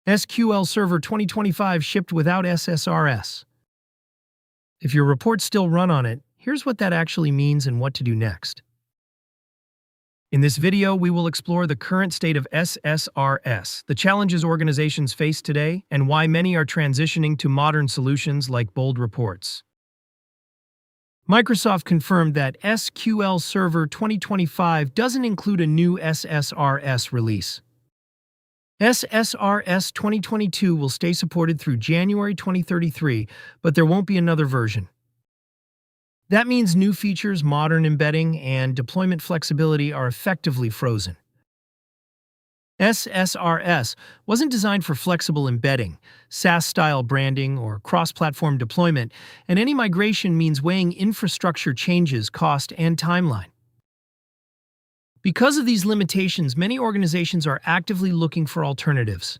SQL Server 2025 shipped without SSRS. If your reports still run on it, here's what that actually means and what to do next. In this video, we will explore the current state of SSRS, the challenges organizations face today, and why many are transitioning to modern solutions like bold reports. Microsoft confirmed that SQL Server 2025 doesn't include a new SSRS release. SSRS 2022 will stay supported through January 2033, but there won't be another version. That means new features, modern embedding, and deployment flexibility are effectively frozen. SSRS wasn't designed for flexible embedding, SaaS-style branding, or cross-platform deployment, and any migration means weighing infrastructure changes, cost, and timeline. Because of these limitations, many organizations are actively looking for alternatives.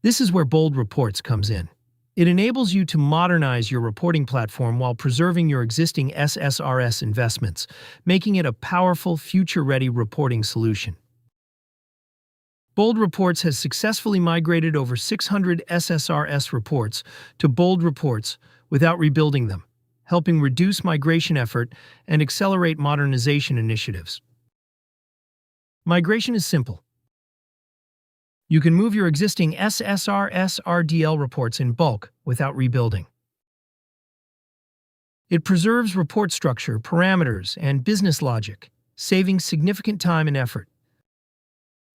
This is where Bold Reports comes in. It enables you to modernize your reporting platform while preserving your existing SSRS investments, making it a powerful, future-ready reporting solution. Bold Reports has successfully migrated over 600 SSRS reports to Bold Reports without rebuilding them, helping reduce migration effort and accelerate modernization initiatives. Migration is simple. You can move your existing SSRS RDL reports in bulk without rebuilding. It preserves report structure, parameters, and business logic, saving significant time and effort.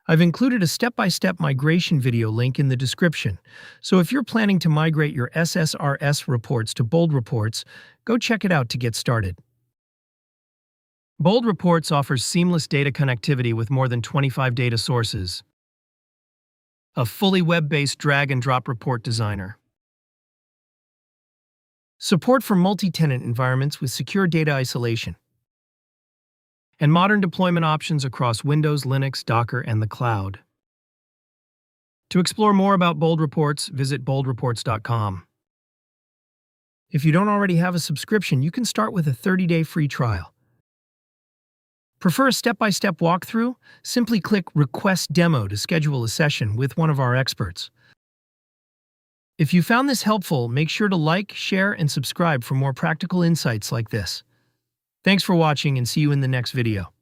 I've included a step-by-step migration video link in the description, so if you're planning to migrate your SSRS reports to Bold Reports, go check it out to get started. Bold Reports offers seamless data connectivity with more than 25 data sources, a fully web-based drag-and-drop report designer, support for multi-tenant environments with secure data isolation, and modern deployment options across Windows, Linux, Docker, and the cloud. To explore more about Bold Reports, visit boldreports.com. If you don't already have a subscription, you can start with a 30-day free trial. Prefer a step-by-step walkthrough? Simply click Request Demo to schedule a session with one of our experts. If you found this helpful, make sure to like, share, and subscribe for more practical insights like this. Thanks for watching and see you in the next video.